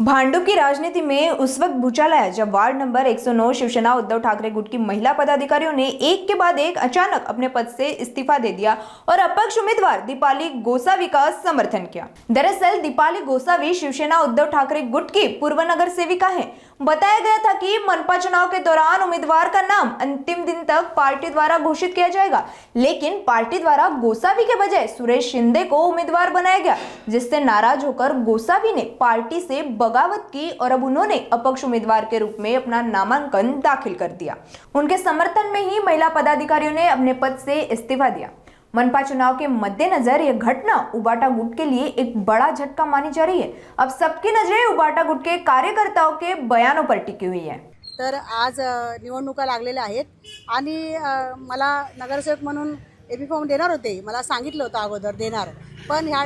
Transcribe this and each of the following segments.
भांडुप की राजनीति में उस वक्त भूचाल आया जब वार्ड नंबर 109 शिवसेना उद्धव ठाकरे गुट की महिला पदाधिकारियों ने एक के बाद एक अचानक अपने पद से इस्तीफा दे दिया और अपक्ष उम्मीदवार दीपाली गोसावी का समर्थन किया। दरअसल दीपाली गोसावी शिवसेना उद्धव ठाकरे गुट की पूर्व नगर सेविका है। बताया गया था कि मनपा चुनाव के दौरान उम्मीदवार का नाम अंतिम दिन तक पार्टी द्वारा घोषित किया जाएगा, लेकिन पार्टी द्वारा गोसावी के बजाय सुरेश शिंदे को उम्मीदवार बनाया गया, जिससे नाराज होकर गोसावी ने पार्टी से बगावत की और अब उन्होंने अपक्ष उम्मीदवार के रूप में अपना नामांकन दाखिल कर दिया। उनके समर्थन में ही महिला पदाधिकारियों ने अपने पद से इस्तीफा दिया। मनपा चुनाव के मद्देनजर यह घटना उबाटा गुट के लिए एक बड़ा झटका मानी जा रही है। अब सबकी नजरें उबाटा गुट के कार्यकर्ताओं के बयानों पर टिकी हुई है। तर आज निवडणुका लागलेल्या आहेत आणि मला नगरसेवक म्हणून एबी फॉर्म देणार होते। मला सांगितलं होतं अगोदर देणार, पण ह्या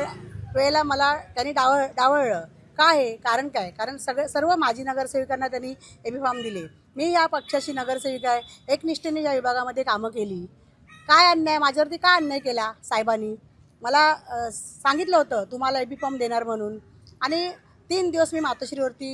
वेळेला मला त्यांनी डावळलं। काय आहे कारण? काय कारण सर्व माजी नगरसेविकांना त्यांनी एबी फॉर्म दिले। मी या पक्षाची नगरसेविका आहे, एकनिष्ठेने या विभागामध्ये कामं केली। काय अन्याय माझ्यावरती काय अन्याय केला साहेबांनी? मला सांगितलं होतं तुम्हाला एबी फॉर्म देणार म्हणून, आणि 3 दिवस मी मातोश्रीवरती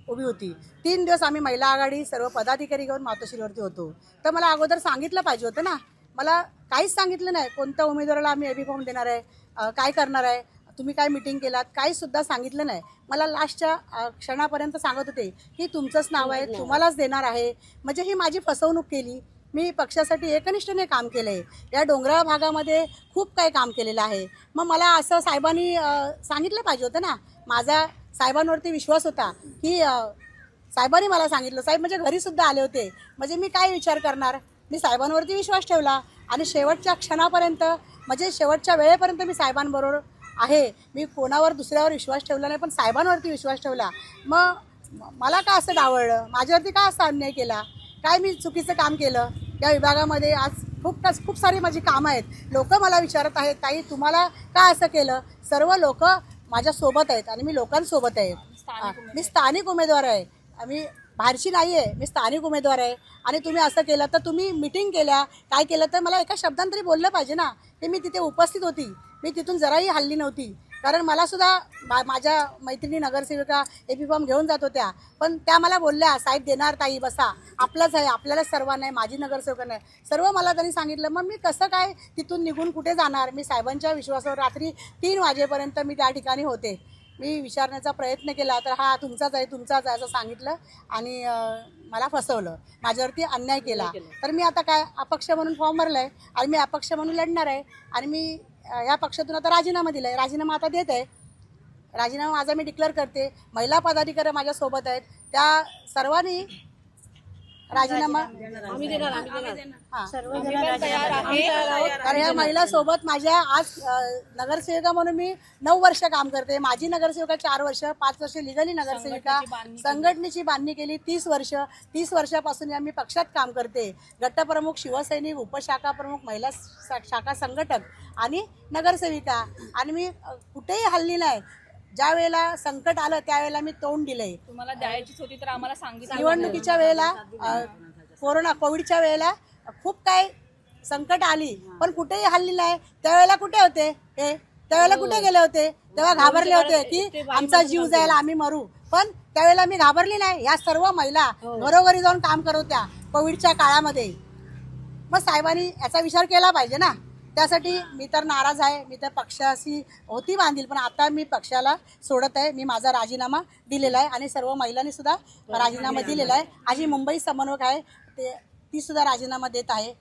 उभी होती। 3 दिवस आम्ही महिला आघाडी सर्व पदाधिकारी घेऊन मातोश्रीवरती होतो। तर मला अगोदर सांगितलं पाहिजे होतं ना। मला काहीच सांगितलं नाही, कोणत्या उमेदवाराला आम्ही एबी फॉर्म देणार आहे, काय करणार आहे, तुम्ही काय मीटिंग केलात, काही सुद्धा सांगितलं नाही। मला लास्टच्या क्षणापर्यंत सांगत होते की तुमचंच नाव आहे, तुम्हालाच देणार आहे। म्हणजे ही माझी फसवणूक केली। मी पक्षासाठी एकनिष्ठेने काम केलं आहे, या डोंगराळ भागामध्ये खूप काही काम केलेलं आहे। मग मला असं साहेबांनी सांगितलं पाहिजे होतं ना। माझा साहेबांवरती विश्वास होता की साहेबांनी मला सांगितलं, साहेब म्हणजे घरीसुद्धा आले होते, म्हणजे मी काय विचार करणार। मी साहेबांवरती विश्वास ठेवला आणि शेवटच्या क्षणापर्यंत म्हणजे शेवटच्या वेळेपर्यंत मी साहेबांबरोबर आहे। मी कोणावर दुसऱ्यावर विश्वास ठेवला नाही, पण साहेबांवरती विश्वास ठेवला। मग मला का असं डावळलं, माझ्यावरती का असा अन्याय केला, काय मी चुकीचं काम केलं? या विभागामध्ये आज खूप सारी माझी कामं आहेत। लोक मला विचारत आहेत, ताई तुम्हाला का असं केलं? सर्व लोक माझ्यासोबत आहेत आणि मी लोकांसोबत आहे। मी स्थानिक उमेदवार आहे, आम्ही बाहेरची नाही आहे, मी स्थानिक उमेदवार आहे। आणि तुम्ही असं केलं तर तुम्ही मीटिंग केल्या, काय केलं तर मला एका शब्दांत तरी बोललं पाहिजे ना। ते मी तिथे उपस्थित होती, मी तिथून जराही हल्ली नव्हती, कारण मला सुद्धा माझ्या मैत्रिणी नगरसेविका एबी फॉर्म घेऊन जात होत्या, पण त्या मला बोलल्या साहेब देणार ताई बसा, आपलंच आहे, आपल्याला सर्वांना आहे, माझी नगरसेवकांना आहे, सर्व मला त्यांनी सांगितलं। मग मी कसं काय तिथून निघून कुठे जाणार? मी साहेबांच्या विश्वासावर रात्री 3 वाजेपर्यंत मी त्या ठिकाणी होते। मी विचारण्याचा प्रयत्न केला तर हा तुमचाच आहे, तुमचाच आहे असं सांगितलं आणि मला फसवलं, माझ्यावरती अन्याय केला। तर मी आता काय अपक्ष म्हणून फॉर्म भरला आहे आणि मी अपक्ष म्हणून लढणार आहे आणि मी या पक्षातून आता राजीनामा दिला आहे। राजीनामा आता देत आहे, राजीनामा माझा मी डिक्लेअर करते। महिला पदाधिकारी माझ्यासोबत आहेत, त्या सर्वांनी राजीनामा कारण या महिलासोबत माझ्या आज नगरसेविका म्हणून मी 9 वर्ष काम करते। माझी नगरसेविका 4 वर्ष, 5 वर्ष लिगली नगरसेविका, संघटनेची बांधणी केली 30 वर्ष। 30 वर्षापासून आम्ही पक्षात काम करते। गटप्रमुख, शिवसैनिक, उपशाखा प्रमुख, महिला शाखा संघटक आणि नगरसेविका, आणि मी कुठेही हल्ली नाही। ज्या वेळेला संकट आलं त्यावेळेला मी तोंड दिलंय। तुम्हाला द्यायचीच होती तर आम्हाला सांगितलं। निवडणुकीच्या वेळेला कोविडच्या वेळेला खूप काय संकट आली, पण कुठेही हल्ली नाही। त्यावेळेला कुठे होते हे? त्यावेळेला कुठे गेले होते? तेव्हा घाबरले होते की आमचा जीव जायला, आम्ही मरू, पण त्यावेळेला मी घाबरली नाही। या सर्व महिला घरोघरी जाऊन काम करत होत्या कोविडच्या काळामध्ये। मग साहेबांनी याचा विचार केला पाहिजे ना। त्यासाठी मी तर नाराज आहे, मी तर पक्षाशी होती बांधील, पण आता मी पक्षाला सोडत आहे। मी माझा राजीनामा दिलेला आहे आणि सर्व महिलांनी सुद्धा राजीनामा दिलेला आहे। आज मुंबई समन्वयक आहे ती सुद्धा राजीनामा देत आहे।